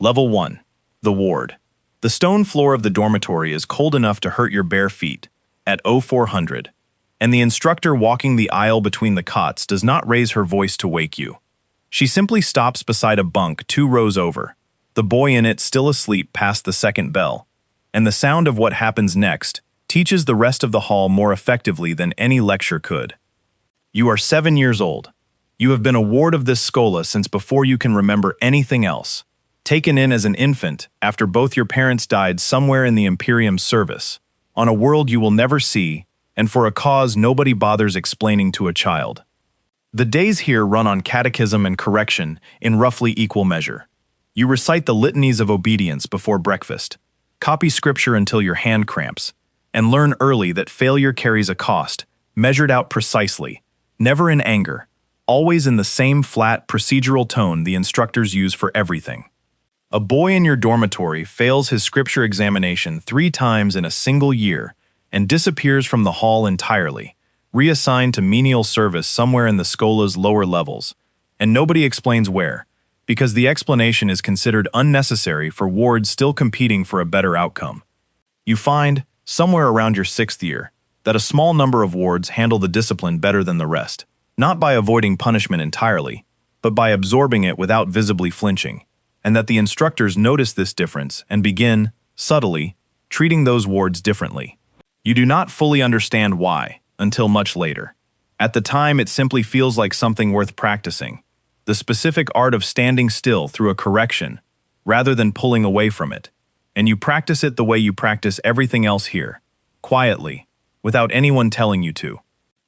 Level 1. The ward. The stone floor of the dormitory is cold enough to hurt your bare feet, at 0400, and the instructor walking the aisle between the cots does not raise her voice to wake you. She simply stops beside a bunk 2 rows over, the boy in it still asleep past the second bell, and the sound of what happens next teaches the rest of the hall more effectively than any lecture could. You are 7 years old. You have been a ward of this Schola since before you can remember anything else, taken in as an infant after both your parents died somewhere in the Imperium's service, on a world you will never see, and for a cause nobody bothers explaining to a child. The days here run on catechism and correction in roughly equal measure. You recite the litanies of obedience before breakfast, copy scripture until your hand cramps, and learn early that failure carries a cost, measured out precisely, never in anger, always in the same flat, procedural tone the instructors use for everything. A boy in your dormitory fails his scripture examination 3 times in a single year and disappears from the hall entirely, reassigned to menial service somewhere in the Schola's lower levels, and nobody explains where, because the explanation is considered unnecessary for wards still competing for a better outcome. You find, somewhere around your 6th year, that a small number of wards handle the discipline better than the rest, not by avoiding punishment entirely, but by absorbing it without visibly flinching, and that the instructors notice this difference and begin, subtly, treating those wards differently. You do not fully understand why, until much later. At the time, it simply feels like something worth practicing, the specific art of standing still through a correction, rather than pulling away from it, and you practice it the way you practice everything else here, quietly, without anyone telling you to.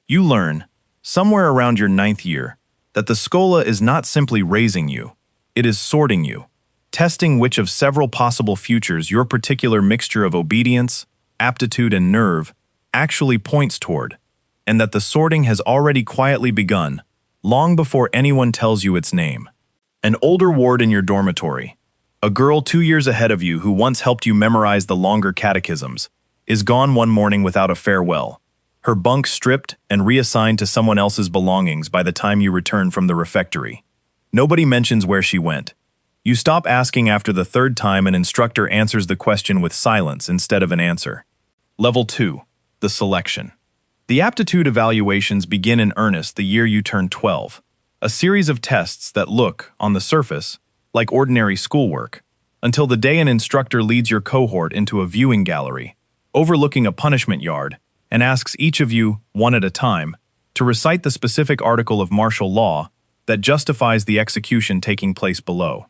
You learn, somewhere around your 9th year, that the Schola is not simply raising you, it is sorting you, testing which of several possible futures your particular mixture of obedience, aptitude, and nerve actually points toward, and that the sorting has already quietly begun, long before anyone tells you its name. An older ward in your dormitory, a girl 2 years ahead of you who once helped you memorize the longer catechisms, is gone one morning without a farewell, her bunk stripped and reassigned to someone else's belongings by the time you return from the refectory. Nobody mentions where she went. You stop asking after the 3rd time an instructor answers the question with silence instead of an answer. Level 2. The selection. The aptitude evaluations begin in earnest the year you turn 12, a series of tests that look, on the surface, like ordinary schoolwork, until the day an instructor leads your cohort into a viewing gallery, overlooking a punishment yard, and asks each of you, one at a time, to recite the specific article of martial law that justifies the execution taking place below.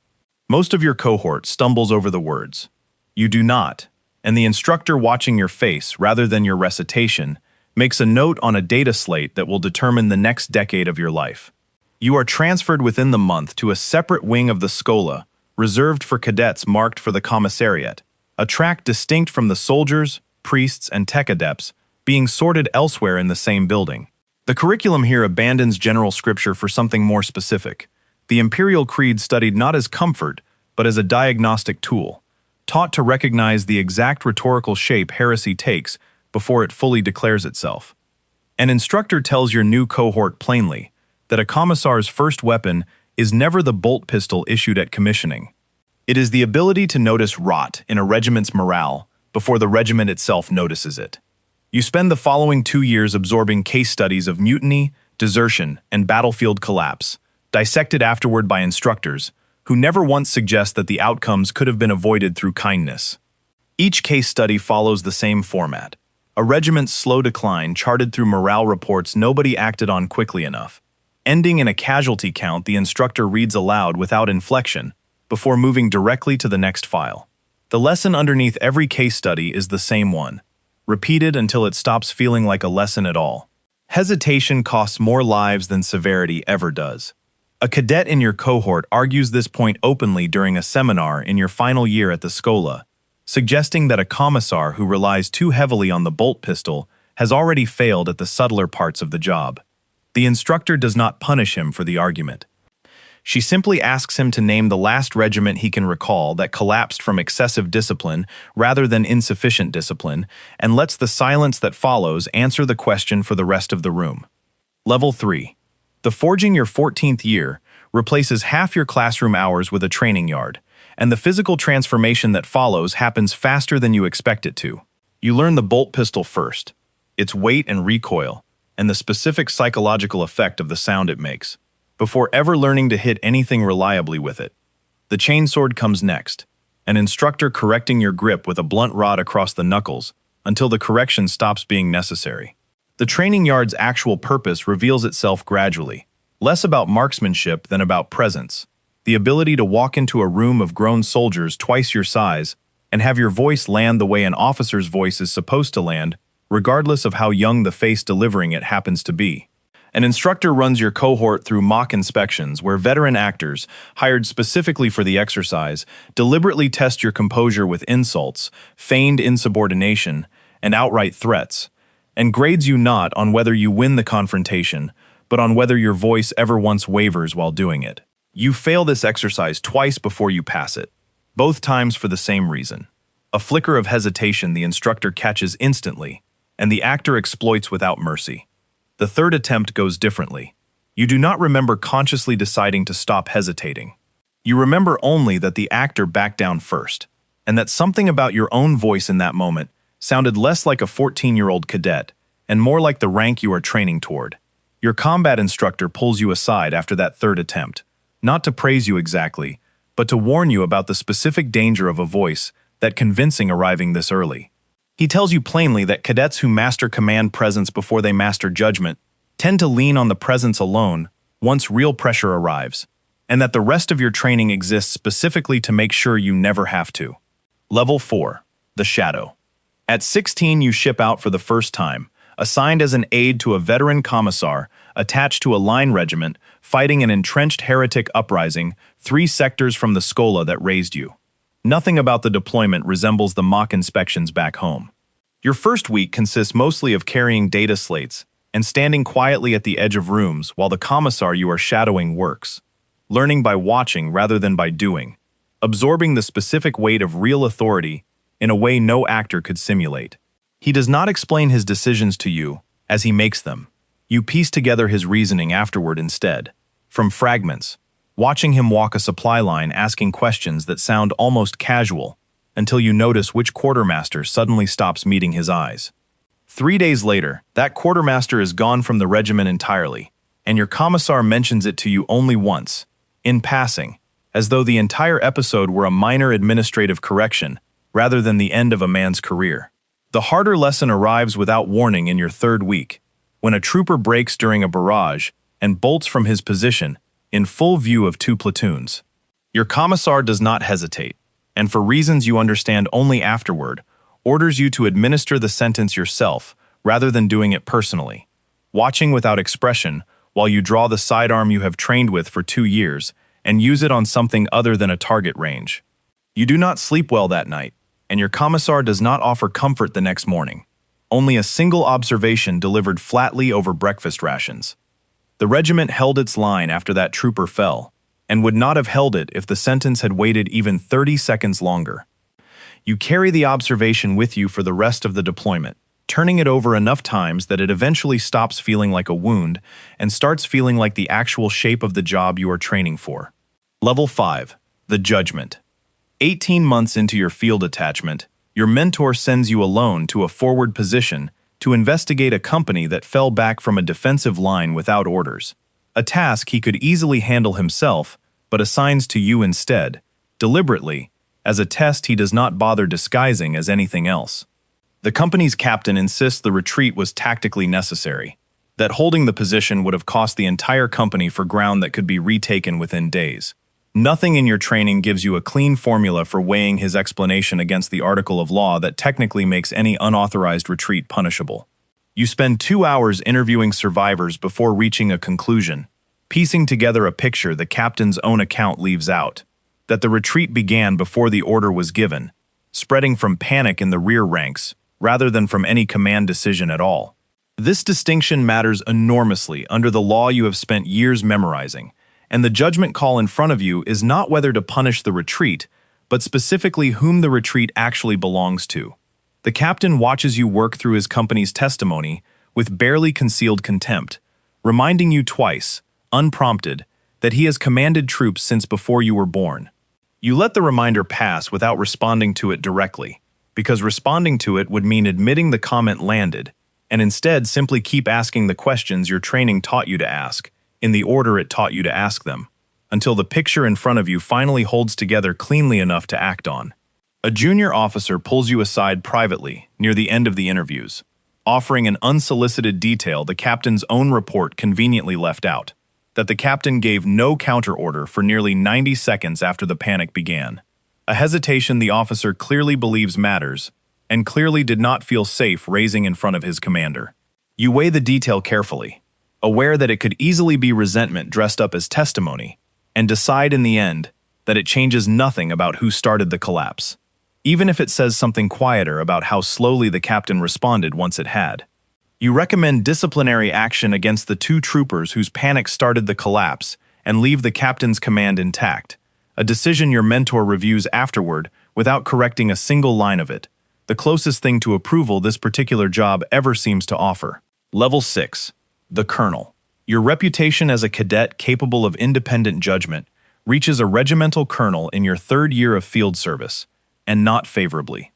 Most of your cohort stumbles over the words. You do not, and the instructor watching your face rather than your recitation makes a note on a data slate that will determine the next decade of your life. You are transferred within the month to a separate wing of the Schola, reserved for cadets marked for the commissariat, a track distinct from the soldiers, priests, and tech adepts being sorted elsewhere in the same building. The curriculum here abandons general scripture for something more specific. The Imperial Creed studied not as comfort, but as a diagnostic tool, taught to recognize the exact rhetorical shape heresy takes before it fully declares itself. An instructor tells your new cohort plainly that a commissar's first weapon is never the bolt pistol issued at commissioning. It is the ability to notice rot in a regiment's morale before the regiment itself notices it. You spend the following 2 years absorbing case studies of mutiny, desertion, and battlefield collapse, dissected afterward by instructors who never once suggest that the outcomes could have been avoided through kindness. Each case study follows the same format. A regiment's slow decline charted through morale reports nobody acted on quickly enough. Ending in a casualty count the instructor reads aloud without inflection, before moving directly to the next file. The lesson underneath every case study is the same one, repeated until it stops feeling like a lesson at all. Hesitation costs more lives than severity ever does. A cadet in your cohort argues this point openly during a seminar in your final year at the Schola, suggesting that a commissar who relies too heavily on the bolt pistol has already failed at the subtler parts of the job. The instructor does not punish him for the argument. She simply asks him to name the last regiment he can recall that collapsed from excessive discipline rather than insufficient discipline, and lets the silence that follows answer the question for the rest of the room. Level 3. The forging your 14th year replaces half your classroom hours with a training yard, and the physical transformation that follows happens faster than you expect it to. You learn the bolt pistol first, its weight and recoil, and the specific psychological effect of the sound it makes, before ever learning to hit anything reliably with it. The chainsword comes next, an instructor correcting your grip with a blunt rod across the knuckles until the correction stops being necessary. The training yard's actual purpose reveals itself gradually, less about marksmanship than about presence, the ability to walk into a room of grown soldiers twice your size and have your voice land the way an officer's voice is supposed to land, regardless of how young the face delivering it happens to be. An instructor runs your cohort through mock inspections where veteran actors, hired specifically for the exercise, deliberately test your composure with insults, feigned insubordination, and outright threats, and grades you not on whether you win the confrontation, but on whether your voice ever once wavers while doing it. You fail this exercise twice before you pass it, both times for the same reason. A flicker of hesitation the instructor catches instantly, and the actor exploits without mercy. The third attempt goes differently. You do not remember consciously deciding to stop hesitating. You remember only that the actor backed down first, and that something about your own voice in that moment sounded less like a 14-year-old cadet and more like the rank you are training toward. Your combat instructor pulls you aside after that third attempt, not to praise you exactly, but to warn you about the specific danger of a voice that convincing arriving this early. He tells you plainly that cadets who master command presence before they master judgment tend to lean on the presence alone once real pressure arrives, and that the rest of your training exists specifically to make sure you never have to. Level 4. The Shadow. At 16, you ship out for the first time, assigned as an aide to a veteran commissar attached to a line regiment fighting an entrenched heretic uprising 3 sectors from the Schola that raised you. Nothing about the deployment resembles the mock inspections back home. Your first week consists mostly of carrying data slates and standing quietly at the edge of rooms while the commissar you are shadowing works, learning by watching rather than by doing, absorbing the specific weight of real authority in a way no actor could simulate. He does not explain his decisions to you as he makes them. You piece together his reasoning afterward instead, from fragments, watching him walk a supply line asking questions that sound almost casual until you notice which quartermaster suddenly stops meeting his eyes. 3 days later, that quartermaster is gone from the regiment entirely, and your commissar mentions it to you only once, in passing, as though the entire episode were a minor administrative correction rather than the end of a man's career. The harder lesson arrives without warning in your third week, when a trooper breaks during a barrage and bolts from his position in full view of 2 platoons. Your commissar does not hesitate, and for reasons you understand only afterward, orders you to administer the sentence yourself rather than doing it personally, watching without expression while you draw the sidearm you have trained with for 2 years and use it on something other than a target range. You do not sleep well that night, and your commissar does not offer comfort the next morning. Only a single observation delivered flatly over breakfast rations. The regiment held its line after that trooper fell, and would not have held it if the sentence had waited even 30 seconds longer. You carry the observation with you for the rest of the deployment, turning it over enough times that it eventually stops feeling like a wound and starts feeling like the actual shape of the job you are training for. Level 5. The Judgment. 18 months into your field attachment, your mentor sends you alone to a forward position to investigate a company that fell back from a defensive line without orders, a task he could easily handle himself, but assigns to you instead, deliberately, as a test he does not bother disguising as anything else. The company's captain insists the retreat was tactically necessary, that holding the position would have cost the entire company for ground that could be retaken within days. Nothing in your training gives you a clean formula for weighing his explanation against the article of law that technically makes any unauthorized retreat punishable. You spend 2 hours interviewing survivors before reaching a conclusion, piecing together a picture the captain's own account leaves out, that the retreat began before the order was given, spreading from panic in the rear ranks, rather than from any command decision at all. This distinction matters enormously under the law you have spent years memorizing, and the judgment call in front of you is not whether to punish the retreat, but specifically whom the retreat actually belongs to. The captain watches you work through his company's testimony with barely concealed contempt, reminding you twice, unprompted, that he has commanded troops since before you were born. You let the reminder pass without responding to it directly, because responding to it would mean admitting the comment landed, and instead simply keep asking the questions your training taught you to ask, in the order it taught you to ask them, until the picture in front of you finally holds together cleanly enough to act on. A junior officer pulls you aside privately near the end of the interviews, offering an unsolicited detail the captain's own report conveniently left out, that the captain gave no counter-order for nearly 90 seconds after the panic began. A hesitation the officer clearly believes matters, and clearly did not feel safe raising in front of his commander. You weigh the detail carefully, aware that it could easily be resentment dressed up as testimony, and decide in the end that it changes nothing about who started the collapse, even if it says something quieter about how slowly the captain responded once it had. You recommend disciplinary action against the 2 troopers whose panic started the collapse and leave the captain's command intact, a decision your mentor reviews afterward without correcting a single line of it, the closest thing to approval this particular job ever seems to offer. Level 6. The Colonel. Your reputation as a cadet capable of independent judgment reaches a regimental colonel in your 3rd year of field service, and not favorably.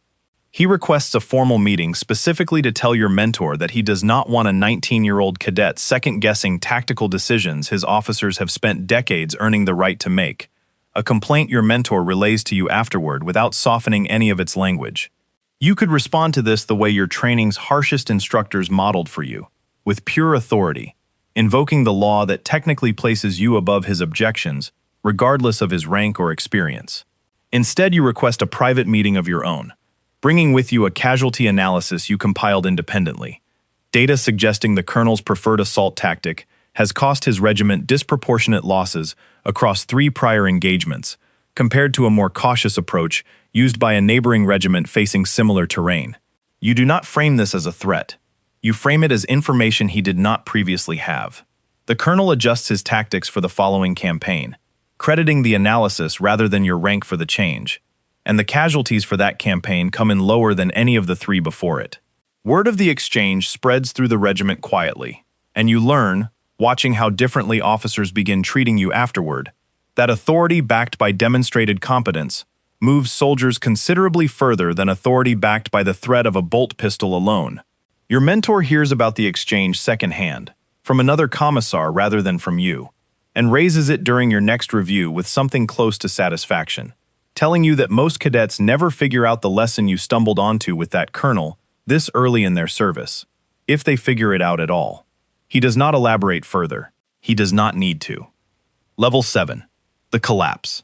He requests a formal meeting specifically to tell your mentor that he does not want a 19-year-old cadet second-guessing tactical decisions his officers have spent decades earning the right to make, a complaint your mentor relays to you afterward without softening any of its language. You could respond to this the way your training's harshest instructors modeled for you, with pure authority, invoking the law that technically places you above his objections, regardless of his rank or experience. Instead, you request a private meeting of your own, bringing with you a casualty analysis you compiled independently. Data suggesting the colonel's preferred assault tactic has cost his regiment disproportionate losses across 3 prior engagements, compared to a more cautious approach used by a neighboring regiment facing similar terrain. You do not frame this as a threat. You frame it as information he did not previously have. The colonel adjusts his tactics for the following campaign, crediting the analysis rather than your rank for the change, and the casualties for that campaign come in lower than any of the 3 before it. Word of the exchange spreads through the regiment quietly, and you learn, watching how differently officers begin treating you afterward, that authority backed by demonstrated competence moves soldiers considerably further than authority backed by the threat of a bolt pistol alone. Your mentor hears about the exchange secondhand, from another commissar rather than from you, and raises it during your next review with something close to satisfaction, telling you that most cadets never figure out the lesson you stumbled onto with that colonel this early in their service, if they figure it out at all. He does not elaborate further. He does not need to. Level 7. The Collapse.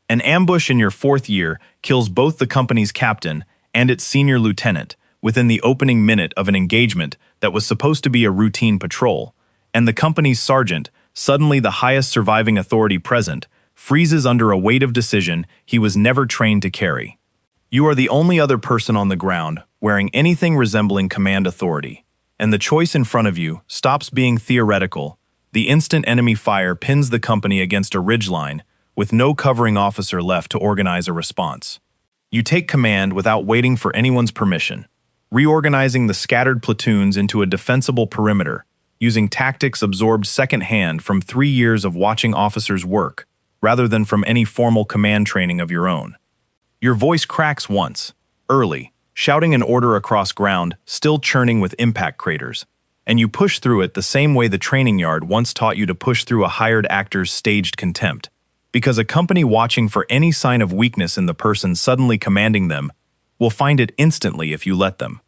An ambush in your 4th year kills both the company's captain and its senior lieutenant within the opening minute of an engagement that was supposed to be a routine patrol, and the company's sergeant, suddenly the highest surviving authority present, freezes under a weight of decision he was never trained to carry. You are the only other person on the ground wearing anything resembling command authority, and the choice in front of you stops being theoretical. The instant enemy fire pins the company against a ridgeline, with no covering officer left to organize a response. You take command without waiting for anyone's permission, reorganizing the scattered platoons into a defensible perimeter, using tactics absorbed secondhand from 3 years of watching officers work, rather than from any formal command training of your own. Your voice cracks once, early, shouting an order across ground, still churning with impact craters, and you push through it the same way the training yard once taught you to push through a hired actor's staged contempt, because a company watching for any sign of weakness in the person suddenly commanding them will find it instantly if you let them.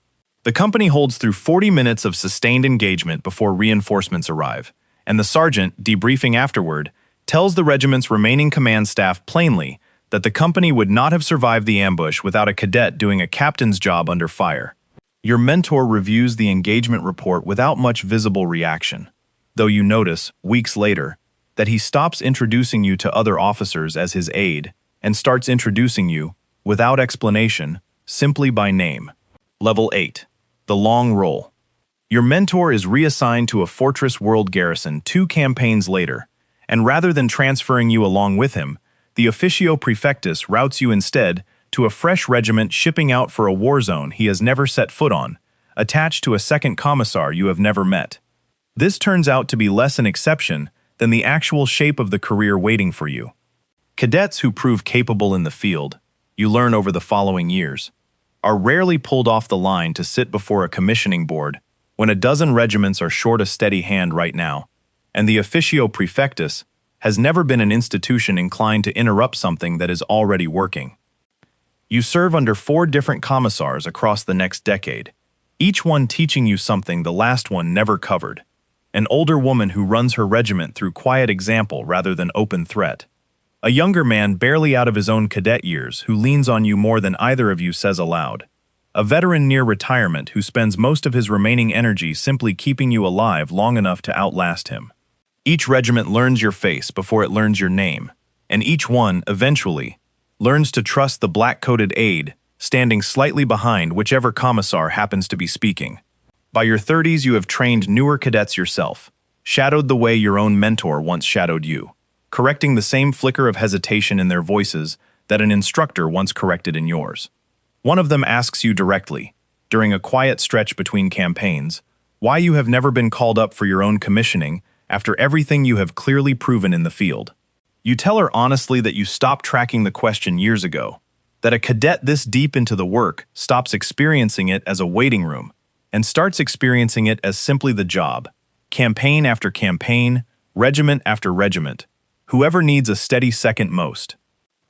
The company holds through 40 minutes of sustained engagement before reinforcements arrive, and the sergeant, debriefing afterward, tells the regiment's remaining command staff plainly that the company would not have survived the ambush without a cadet doing a captain's job under fire. Your mentor reviews the engagement report without much visible reaction, though you notice, weeks later, that he stops introducing you to other officers as his aide and starts introducing you, without explanation, simply by name. Level 8. The Long Roll. Your mentor is reassigned to a Fortress World garrison 2 campaigns later, and rather than transferring you along with him, the officio prefectus routes you instead to a fresh regiment shipping out for a war zone he has never set foot on, attached to a second commissar you have never met. This turns out to be less an exception than the actual shape of the career waiting for you. Cadets who prove capable in the field, you learn over the following years, are rarely pulled off the line to sit before a commissioning board when a dozen regiments are short a steady hand right now, and the officio praefectus has never been an institution inclined to interrupt something that is already working. You serve under 4 different commissars across the next decade, each one teaching you something the last one never covered. An older woman who runs her regiment through quiet example rather than open threat. A younger man barely out of his own cadet years who leans on you more than either of you says aloud. A veteran near retirement who spends most of his remaining energy simply keeping you alive long enough to outlast him. Each regiment learns your face before it learns your name, and each one, eventually, learns to trust the black-coated aide standing slightly behind whichever commissar happens to be speaking. By your 30s, you have trained newer cadets yourself, shadowed the way your own mentor once shadowed you, correcting the same flicker of hesitation in their voices that an instructor once corrected in yours. One of them asks you directly, during a quiet stretch between campaigns, why you have never been called up for your own commissioning after everything you have clearly proven in the field. You tell her honestly that you stopped tracking the question years ago, that a cadet this deep into the work stops experiencing it as a waiting room and starts experiencing it as simply the job, campaign after campaign, regiment after regiment, whoever needs a steady second most.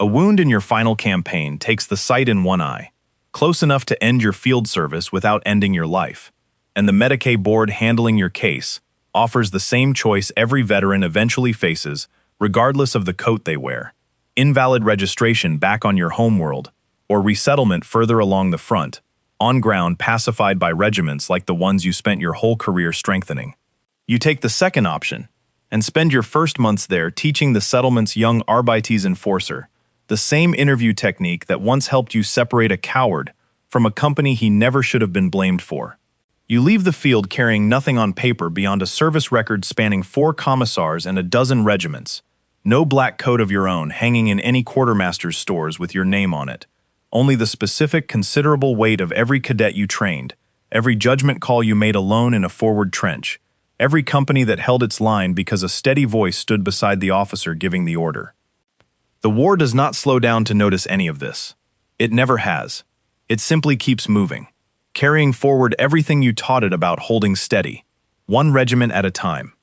A wound in your final campaign takes the sight in one eye, close enough to end your field service without ending your life, and the Medicaid board handling your case offers the same choice every veteran eventually faces, regardless of the coat they wear: invalid registration back on your homeworld, or resettlement further along the front, on ground pacified by regiments like the ones you spent your whole career strengthening. You take the second option, and spend your first months there teaching the settlement's young Arbeits enforcer the same interview technique that once helped you separate a coward from a company he never should have been blamed for. You leave the field carrying nothing on paper beyond a service record spanning 4 commissars and a dozen regiments, no black coat of your own hanging in any quartermaster's stores with your name on it, only the specific considerable weight of every cadet you trained, every judgment call you made alone in a forward trench, every company that held its line because a steady voice stood beside the officer giving the order. The war does not slow down to notice any of this. It never has. It simply keeps moving, carrying forward everything you taught it about holding steady, one regiment at a time.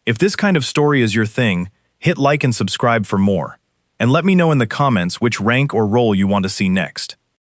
If this kind of story is your thing, hit like and subscribe for more, and let me know in the comments which rank or role you want to see next.